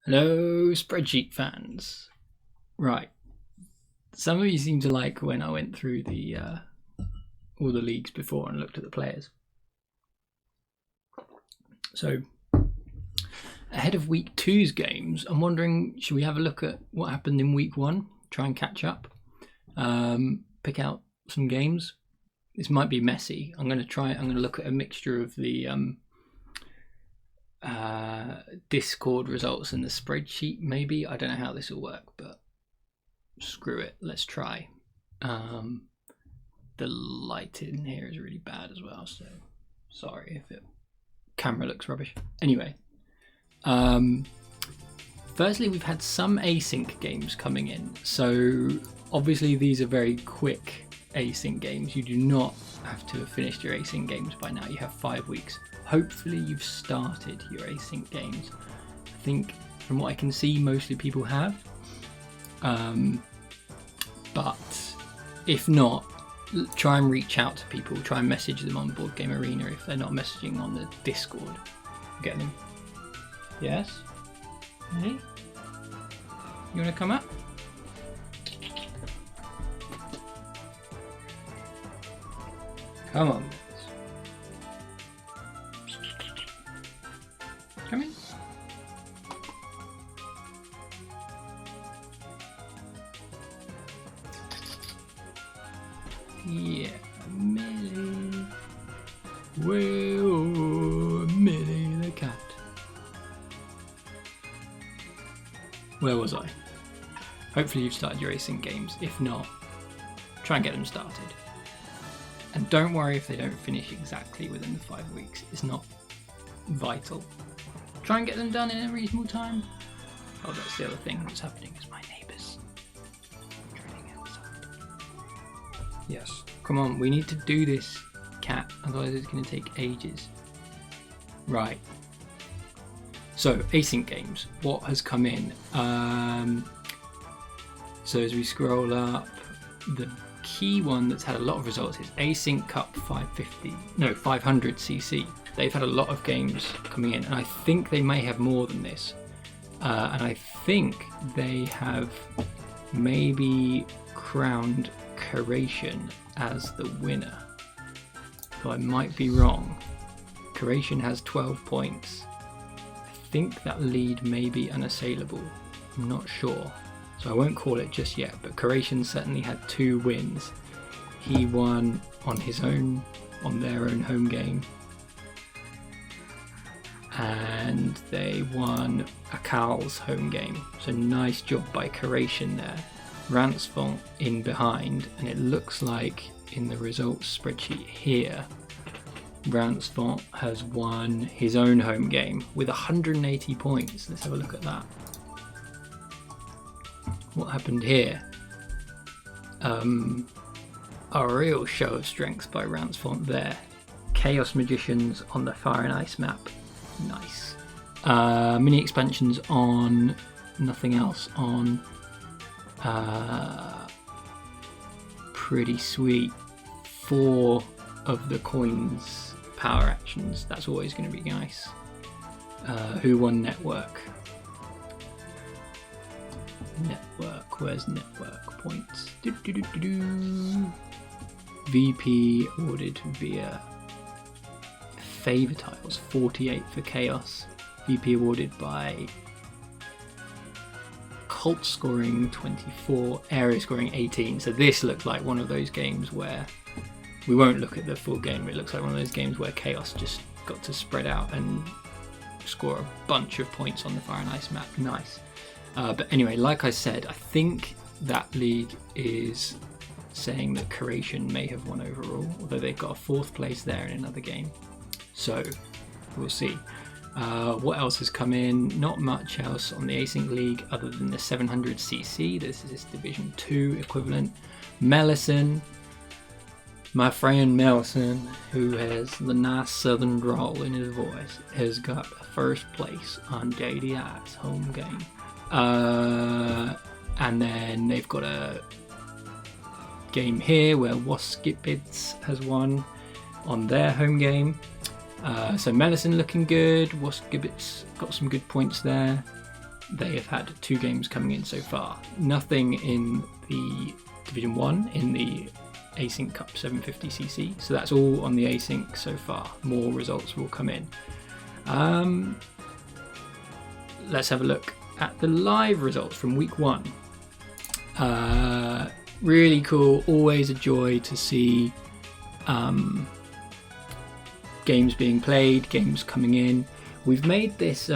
Hello, Spreadsheet fans. Right. Some of you seem to like when I went through the all the leagues before and looked at the players. So, ahead of week 2's games, I'm wondering, should we have a look at what happened in week 1? Try and catch up. Pick out some games. This might be messy. I'm going to look at a mixture of the Discord results and the spreadsheet, maybe. I don't know how this will work, but screw it. Let's try. The light in here is really bad as well, so sorry if it camera looks rubbish. Anyway, firstly, we've had some async games coming in. So obviously these are very quick async games. You do not have to have finished your async games by now. You have 5 weeks. Hopefully you've started your async games. I think from what I can see, mostly people have. But if not, try and reach out to people. Try and message them on Board Game Arena if they're not messaging on the Discord. Get them. Yes? Hey? You want to come up? Come on. Come in. Yeah, Millie. Well, Millie the cat. Where was I? Hopefully you've started your async games. If not, try and get them started. And don't worry if they don't finish exactly within the 5 weeks. It's not vital. Try and get them done in a reasonable time. Oh, that's the other thing that's happening is my neighbours training outside. Yes. Come on, we need to do this, cat. Otherwise it's going to take ages. Right. So, async games. What has come in? So as we scroll up, the key one that's had a lot of results is Async Cup 500cc. They've had a lot of games coming in, and I think they may have more than this. And I think they have maybe crowned Curation as the winner. Though I might be wrong. Curation has 12 points. I think that lead may be unassailable. I'm not sure. So I won't call it just yet, but Curation certainly had 2 wins. He won on their own home game. And they won Akal's home game. So nice job by Curation there. Ransfont in behind, and it looks like in the results spreadsheet here, Ransfont has won his own home game with 180 points. Let's have a look at that. What happened here? A real show of strength by Ransfont there. Chaos Magicians on the Fire and Ice map. Nice. Mini expansions on nothing else on. Pretty sweet. 4 of the coins power actions. That's always going to be nice. Who won Network? Network, where's network points? VP awarded via favor tiles, 48 for Chaos. VP awarded by Cult scoring 24, Area scoring 18. So this looked like one of those games where we won't look at the full game. It looks like one of those games where Chaos just got to spread out and score a bunch of points on the Fire and Ice map. Nice. But anyway, like I said, I think that league is saying that Curation may have won overall, although they've got a 4th place there in another game. So we'll see. What else has come in? Not much else on the Async League other than the 700cc. This is Division 2 equivalent. Mellison, my friend Mellison, who has the nice southern drawl in his voice, has got first place on JDI's home game. And then they've got a game here where Waskibits has won on their home game. So Mellison looking good. Waskibits got some good points there. they have had 2 games coming in so far. Nothing in the Division 1 in the Async Cup 750cc, so that's all on the Async so far. More results will come in. Let's have a look at the live results from week 1. Really cool, always a joy to see games being played, games coming in. We've made this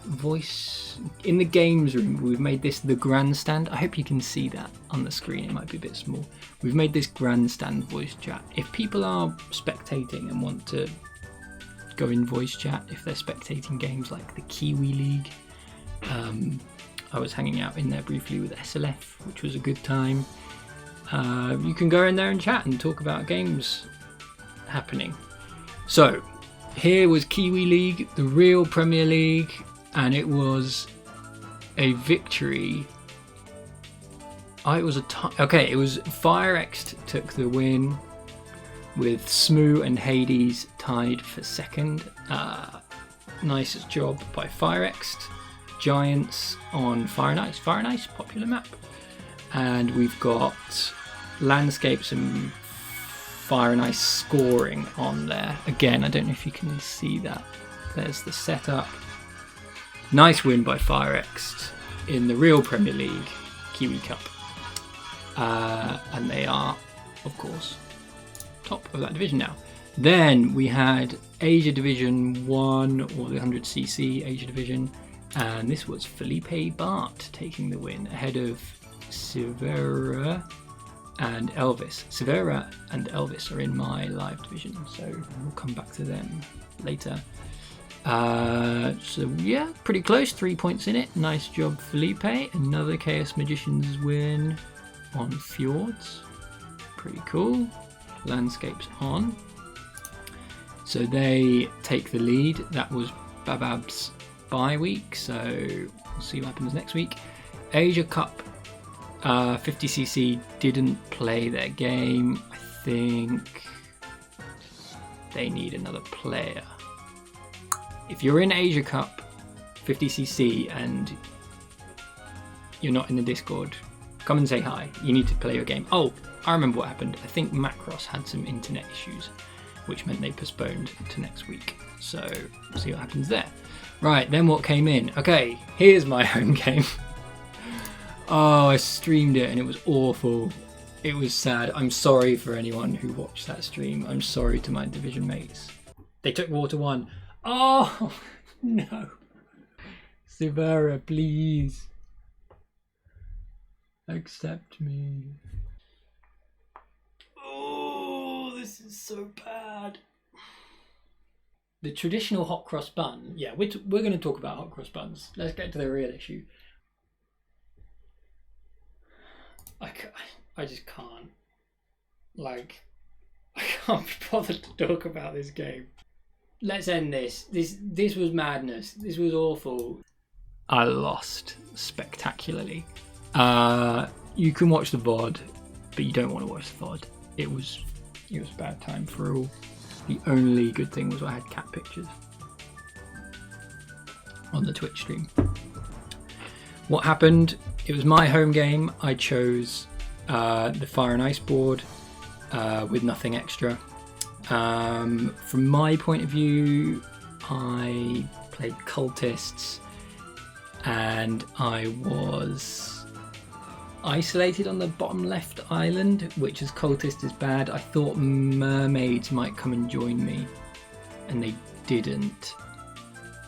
voice in the games room, we've made this the grandstand. I hope you can see that on the screen, it might be a bit small. We've made this grandstand voice chat. If people are spectating and want to go in voice chat, if they're spectating games like the Kiwi League, I was hanging out in there briefly with SLF, which was a good time. You can go in there and chat and talk about games happening. So here was Kiwi League, the real Premier League, and it was a victory. It was FireX took the win, with Smoo and Hades tied for second. Nice job by FireX. Giants on Fire and Ice. Fire and Ice, popular map. And we've got Landscapes and Fire and Ice scoring on there. Again, I don't know if you can see that. There's the setup. Nice win by FireX in the real Premier League Kiwi Cup. And they are, of course, top of that division now. Then we had Asia Division 1, or the 100cc Asia Division, and this was Felipe Bart taking the win ahead of Severa and Elvis. Severa and Elvis are in my live division, so we'll come back to them later. So yeah, pretty close, 3 points in it. Nice job, Felipe. Another Chaos Magicians win on Fjords. Pretty cool. Landscapes on. So they take the lead. That was Babab's bye week, so we'll see what happens next week. Asia Cup 50cc didn't play their game. I think they need another player. If you're in Asia Cup 50cc and you're not in the Discord, come and say hi. You need to play your game. Oh, I remember what happened. I think Macross had some internet issues, which meant they postponed to next week. So we'll see what happens there. Right, then what came in? Okay, here's my home game. Oh, I streamed it and it was awful. It was sad. I'm sorry for anyone who watched that stream. I'm sorry to my division mates. They took Water 1. Oh, no. Severa, please. Accept me. Oh, this is so bad. The traditional hot cross bun. Yeah, we're going to talk about hot cross buns. Let's get to the real issue. I just can't. Like, I can't be bothered to talk about this game. Let's end this. This was madness. This was awful. I lost spectacularly. You can watch the VOD, but you don't want to watch the VOD. It was a bad time for all. The only good thing was I had cat pictures on the Twitch stream. What happened? It was my home game. I chose the Fire and Ice board with nothing extra. From my point of view, I played Cultists and I was isolated on the bottom left island, which as Cultist is bad. I thought mermaids might come and join me and they didn't,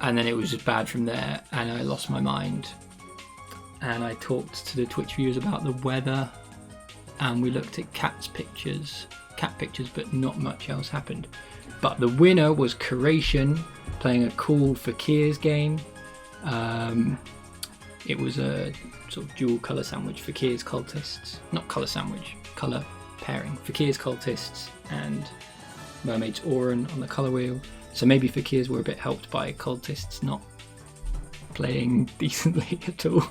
and then it was just bad from there and I lost my mind. And I talked to the Twitch viewers about the weather and we looked at cat pictures, but not much else happened. But the winner was Curation playing a cool Fakir's game. It was a sort of dual colour sandwich, Fakir's Cultists. Not colour sandwich, colour pairing. Fakir's Cultists and Mermaid's Auron on the colour wheel. So maybe Fakir's were a bit helped by Cultists not playing decently at all.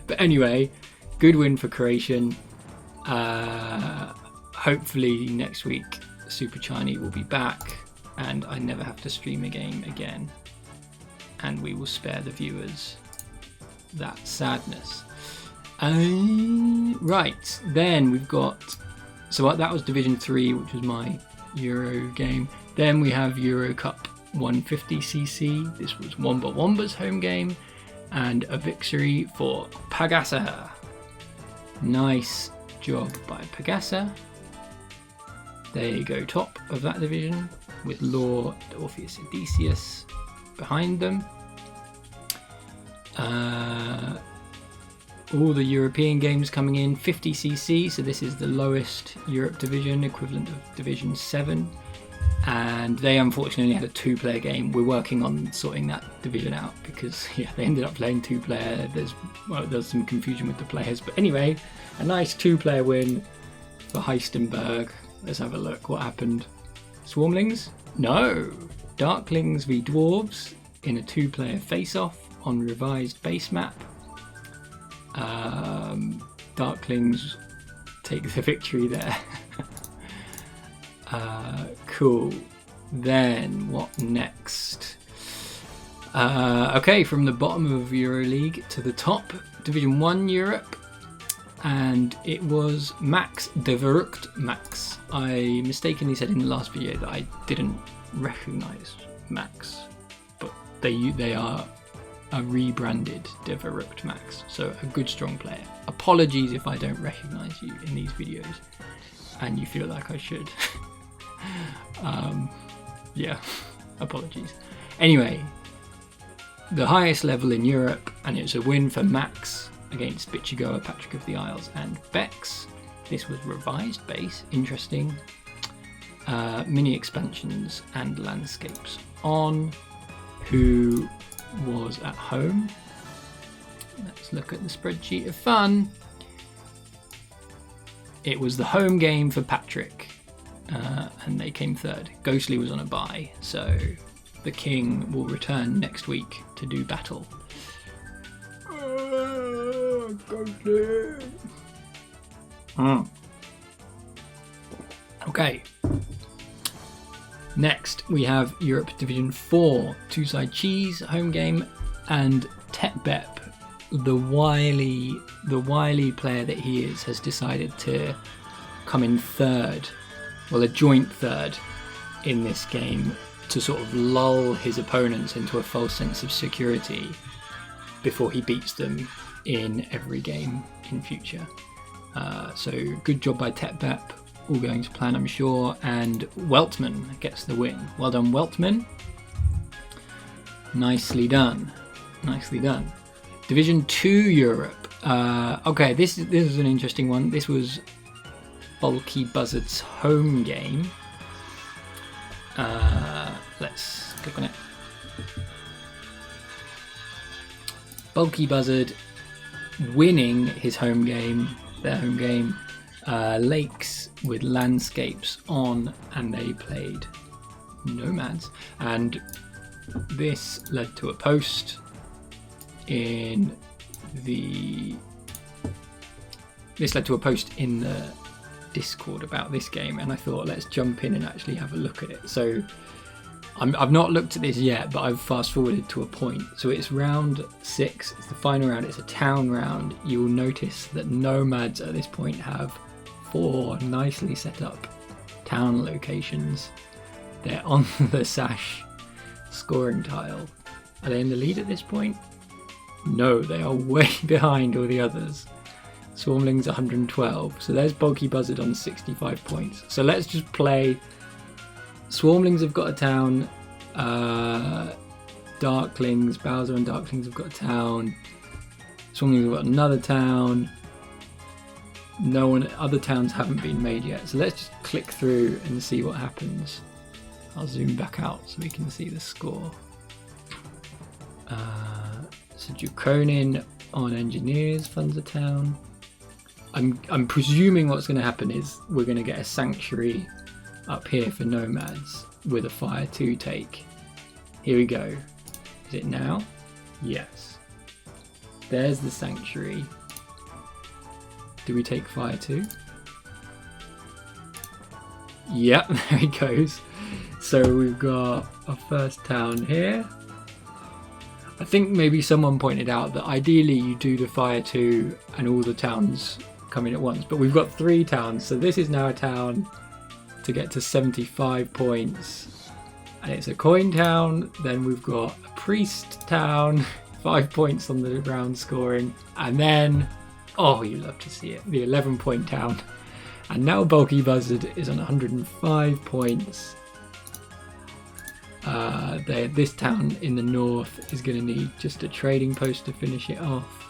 But anyway, good win for Curation. Hopefully next week Super Chiny will be back and I never have to stream a game again. and we will spare the viewers that sadness. Right, then we've got, so that was Division 3, which was my Euro game. Then we have Euro Cup 150cc. This was Womba Womba's home game, and a victory for Pagasa. Nice job by Pagasa. They go top of that division with Law, Orpheus, Odysseus behind them. All the European games coming in, 50cc, so this is the lowest Europe division, equivalent of Division 7. And they unfortunately only had a 2-player game. We're working on sorting that division out because they ended up playing 2-player. There's some confusion with the players. But anyway, a nice 2-player win for Heistenberg. Let's have a look what happened. Swarmlings? No. Darklings v Dwarves in a 2-player face-off on revised base map. Darklings take the victory there. Cool. Then what next? Okay, from the bottom of EuroLeague to the top, Division 1 Europe, and it was Max de Verrucht Max. I mistakenly said in the last video that I didn't recognise Max, but they are a rebranded de Verrucht Max, so a good strong player. Apologies if I don't recognise you in these videos and you feel like I should. Yeah, apologies. Anyway, the highest level in Europe, and it's a win for Max against Bichigoa, Patrick of the Isles, and Bex. This was revised base, interesting. Mini expansions and landscapes on. Who was at home? Let's look at the spreadsheet of fun. It was the home game for Patrick. And they came third. Ghostly was on a bye, so the king will return next week to do battle. Ghostly. Okay. Next we have Europe Division 4, Two-Side Cheese home game, and Tetbep, the wily player that he is, has decided to come in third. Well, a joint third in this game to sort of lull his opponents into a false sense of security before he beats them in every game in future. So good job by Tetbep, all going to plan I'm sure, and Weltman gets the win. Well done, Weltman. Nicely done. Nicely done. Division 2 Europe. Okay, this is an interesting one. This was Bulky Buzzard's home game. Let's click on it. Bulky Buzzard winning his home game, their home game, lakes with landscapes on, and they played nomads, and this led to a post in the Discord about this game, and I thought let's jump in and actually have a look at it. So I've not looked at this yet, but I've fast forwarded to a point. So it's round 6, it's the final round, it's a town round. You will notice that nomads at this point have 4 nicely set up town locations. They're on the Sash scoring tile. Are they in the lead at this point? No, they are way behind all the others. Swarmlings 112. So there's Bulky Buzzard on 65 points. So let's just play. Swarmlings have got a town. Darklings, Bowser and Darklings have got a town. Swarmlings have got another town. Other towns haven't been made yet. So let's just click through and see what happens. I'll zoom back out so we can see the score. So Drukonin on Engineers funds a town. I'm presuming what's going to happen is we're going to get a sanctuary up here for nomads with a Fire 2 take. Here we go. Is it now? Yes. There's the sanctuary. Do we take Fire 2? Yep, there he goes. So we've got our first town here. I think maybe someone pointed out that ideally you do the Fire 2 and all the towns come in at once, but we've got 3 towns, so this is now a town to get to 75 points, and it's a coin town. Then we've got a priest town, 5 points on the round scoring, and then, oh, you love to see it, the 11-point town. And now Bulky Buzzard is on 105 points. This town in the north is going to need just a trading post to finish it off.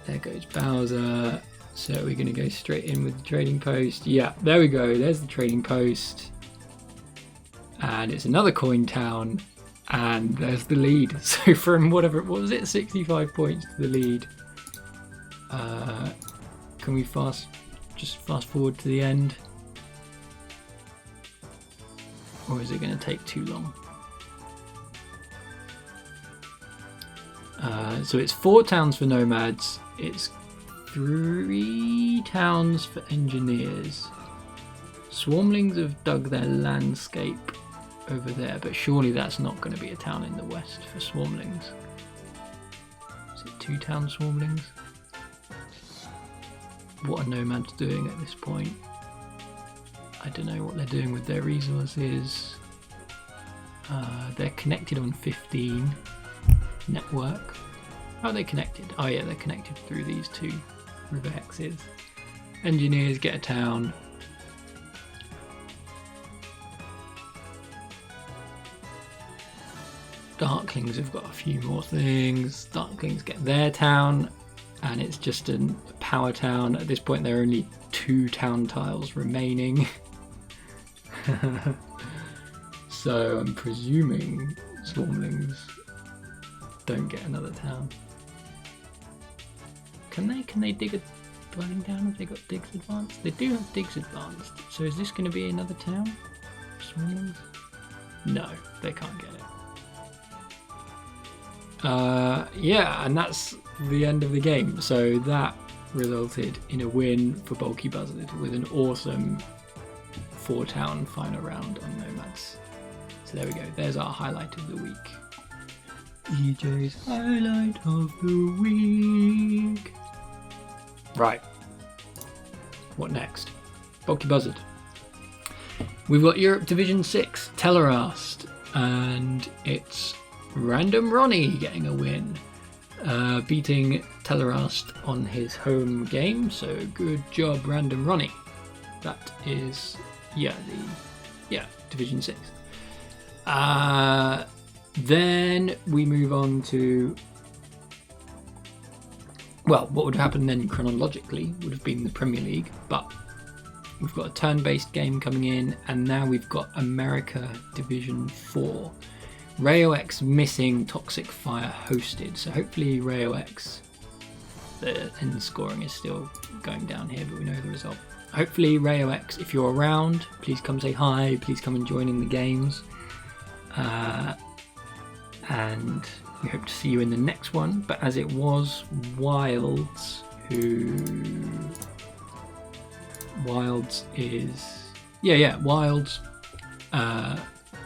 There goes Bowser. So we're going to go straight in with the trading post. Yeah, there we go. There's the trading post. And it's another coin town. And there's the lead. So from whatever, what was it, 65 points to the lead. Can we just fast forward to the end? Or is it going to take too long? So it's 4 towns for nomads. It's 3 towns for engineers. Swarmlings have dug their landscape over there, but surely that's not going to be a town in the west for swarmlings. Is it 2 town swarmlings? What are nomads doing at this point? I don't know what they're doing with their resources. They're connected on 15 network. How are they connected? Oh yeah, they're connected through these 2 river hexes. Engineers get a town. Darklings have got a few more things. Darklings get their town, and it's just a power town. At this point there are only 2 town tiles remaining. So I'm presuming Swarmlings don't get another town. Can they dig a dwelling down? Have they got digs advanced? They do have digs advanced. So is this going to be another town? Swarmlings? No, they can't get it. Yeah, and that's the end of the game. So that resulted in a win for Bulky Buzzard with an awesome 4-town final round on Nomads. So there we go. There's our highlight of the week. EJ's highlight of the week. Right. What next? Bulky Buzzard. We've got Europe Division 6, Telerast, and it's Random Ronnie getting a win, beating Telerast on his home game, so good job Random Ronnie. That is, Division 6. Then we move on to, well, what would happen then chronologically would have been the Premier League, but we've got a turn-based game coming in, and now we've got America Division 4. RayoX missing, Toxic Fire hosted. So hopefully RayoX, the end scoring is still going down here, but we know the result. Hopefully RayoX, if you're around, please come say hi, please come and join in the games. And we hope to see you in the next one. But as it was Wilds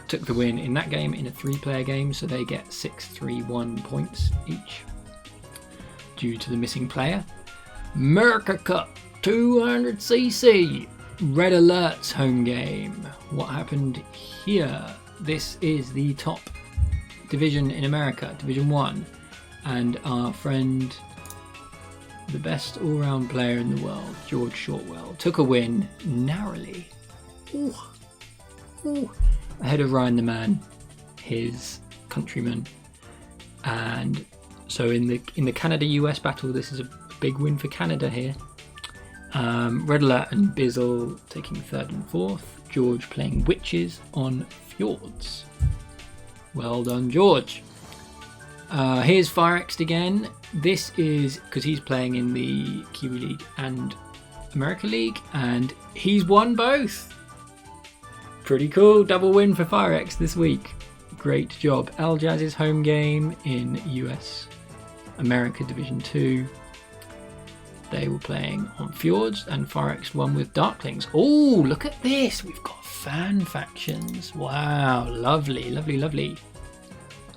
took the win in that game in a 3-player game, so they get 6-3-1 points each due to the missing player. Merca Cup 200cc, Red Alert's home game. What happened here? This is the top division in America, Division 1, and our friend, the best all-round player in the world, George Shortwell, took a win narrowly. Ooh. Ahead of Ryan the Man, his countryman. And so in the Canada-US battle, this is a big win for Canada here. Red Alert and Bizzle taking 3rd and 4th. George playing Witches on Fjords. Well done, George. Here's FireX again. This is because he's playing in the Kiwi League and America League, and he's won both. Pretty cool, double win for FireX this week. Great job. Al Jazz's home game in US America Division 2. they were playing on Fjords, and Firex won with Darklings. Oh, look at this! We've got fan factions. Wow, lovely, lovely, lovely.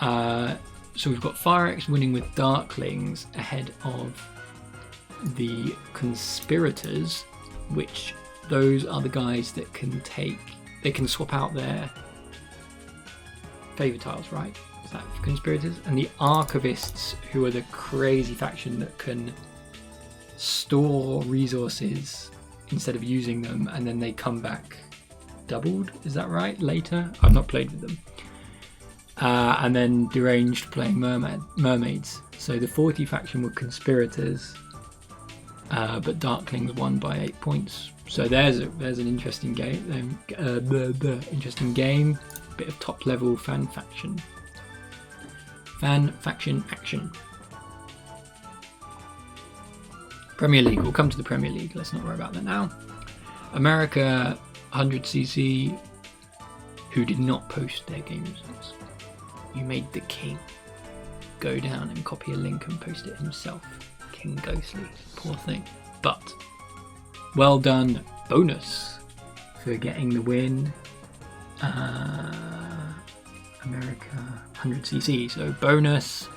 So we've got Firex winning with Darklings ahead of the Conspirators, which those are the guys that they can swap out their favour tiles, right? Is that for Conspirators? And the Archivists, who are the crazy faction that can store resources instead of using them, and then they come back doubled, is that right? Later? I've not played with them. And then Deranged playing Mermaids. So the 40 faction were Conspirators, but Darklings won by 8 points. So there's an interesting game. Interesting game. Bit of top level fan faction action. Premier League. We'll come to the Premier League. Let's not worry about that now. America 100cc, who did not post their game results. You made the king go down and copy a link and post it himself. King Ghostly, poor thing. But well done, bonus for getting the win. America 100cc, so bonus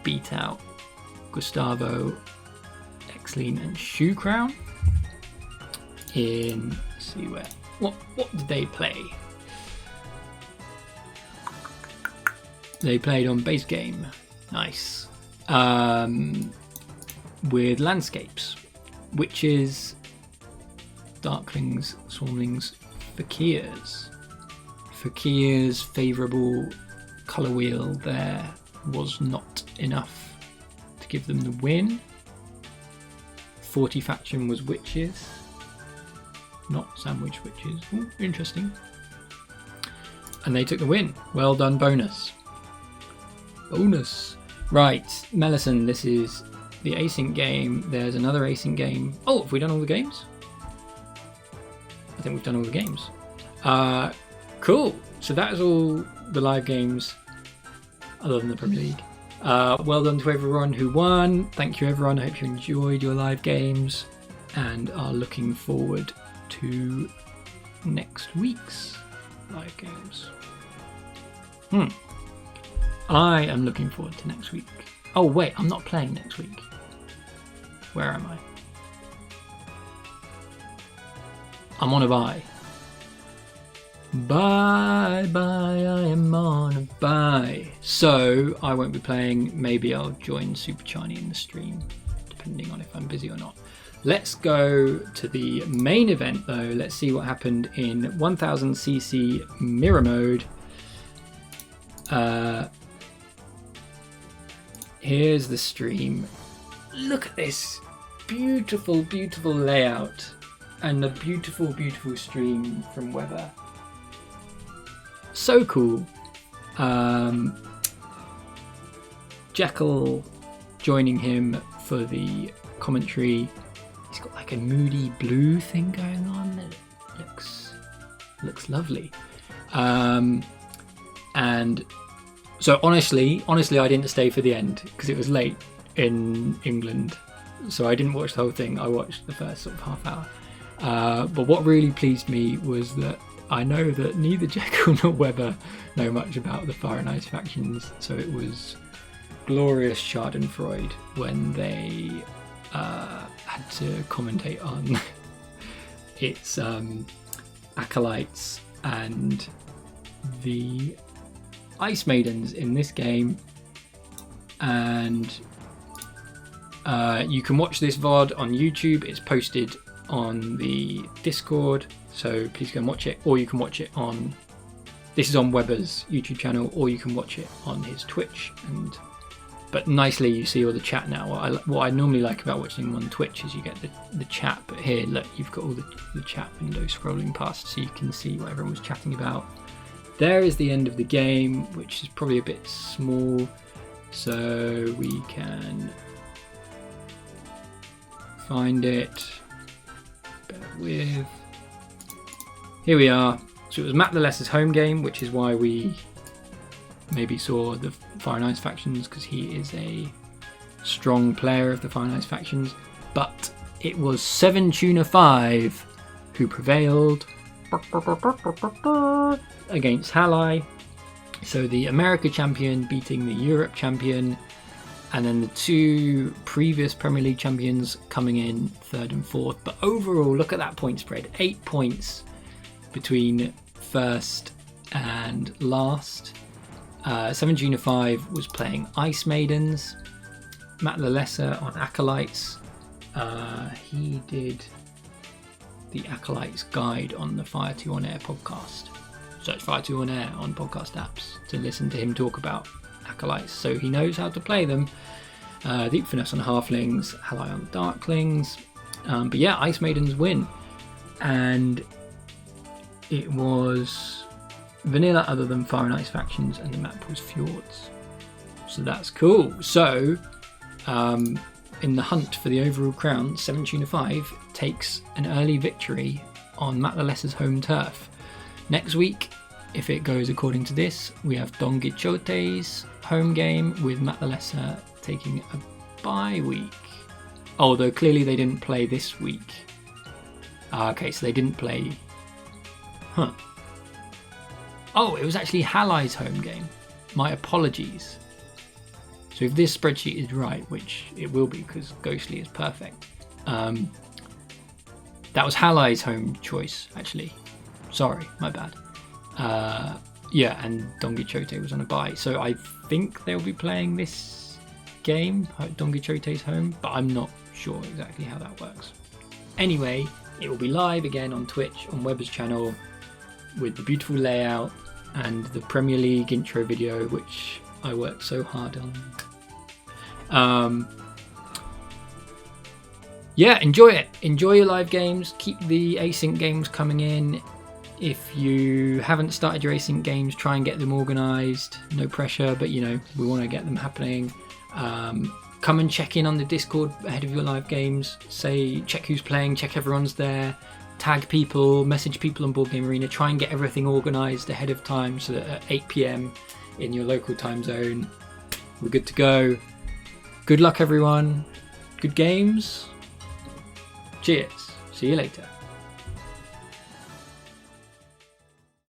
beat out Gustavo, Exline and Shoe Crown in, let's see what did they play? They played on base game, nice, with landscapes, witches, darklings, swarmlings, fakirs. Fakir's favourable colour wheel there was not enough to give them the win. 40 faction was witches, not sandwich witches. Ooh, interesting. And they took the win. Well done, bonus. Bonus. Right, Mellison, this is the async game. There's another async game. Oh, have we done all the games? I think we've done all the games. Cool. So that is all the live games other than the Premier League. Well done to everyone who won. Thank you, everyone. I hope you enjoyed your live games and are looking forward to next week's live games. I am looking forward to next week. Oh, wait, I'm not playing next week. Where am I? I'm on a bye. Bye, I am on a bye. So I won't be playing. Maybe I'll join Super Chani in the stream, depending on if I'm busy or not. Let's go to the main event though. Let's see what happened in 1000cc mirror mode. Here's the stream. Look at this beautiful, beautiful layout and the beautiful, beautiful stream from Weber. So cool. Jekyll joining him for the commentary. He's got like a moody blue thing going on. It looks lovely. And so honestly, I didn't stay for the end because it was late in England. So I didn't watch the whole thing. I watched the first sort of half hour. But what really pleased me was that I know that neither Jekyll nor Weber know much about the Fire and Ice factions, so it was glorious schadenfreude when they had to commentate on its acolytes and the Ice Maidens in this game. And you can watch this VOD on YouTube. It's posted on the Discord, so please go and watch it, or you can watch it on, this is on Weber's YouTube channel, or you can watch it on his Twitch. But nicely you see all the chat now. What I normally like about watching them on Twitch is you get the chat, but here look, you've got all the chat window scrolling past, so you can see what everyone was chatting about. There is the end of the game, which is probably a bit small, so we can find it. Bear with. Here we are. So it was Matt the Lesser's home game, which is why we maybe saw the Fire and Ice factions, because he is a strong player of the Fire and Ice factions. but it was 7 Tuna 5 who prevailed against Halai. So the America champion beating the Europe champion, and then the 2 previous Premier League champions coming in 3rd and 4th. But overall, look at that point spread. 8 points between first and last. 7 Junior 5 was playing Ice Maidens. Matt Lalessa on Acolytes. He did the Acolytes guide on the Fire 2 on Air podcast. Search Fire 2 on Air on podcast apps to listen to him talk about Acolytes. So he knows how to play them. Deep Finesse on Halflings, Halai on Darklings. But yeah, Ice Maidens win. And it was vanilla other than Fire and Ice factions, and the map was Fjords. So that's cool. So in the hunt for the overall crown, 7 Tuna 5 takes an early victory on Matt Lalessa's home turf. Next week, if it goes according to this, we have Don Quixote's home game with Matt Lalessa taking a bye week. Although clearly they didn't play this week. Okay, so they didn't play... Oh, it was actually Halai's home game. My apologies. So if this spreadsheet is right, which it will be because Ghostly is perfect, that was Halai's home choice, actually. Sorry, my bad. Yeah, and Don Quixote was on a bye. So I think they'll be playing this game, Don Quixote's home, but I'm not sure exactly how that works. Anyway, it will be live again on Twitch, on Webber's channel, with the beautiful layout and the Premier League intro video, which I worked so hard on. Yeah, enjoy it. Enjoy your live games. Keep the async games coming in. If you haven't started your async games, try and get them organised. No pressure, but you know, we want to get them happening. Come and check in on the Discord ahead of your live games. Say, check who's playing, check everyone's there. Tag people, message people on Board Game Arena. Try and get everything organised ahead of time so that at 8 PM in your local time zone, we're good to go. Good luck, everyone. Good games. Cheers. See you later.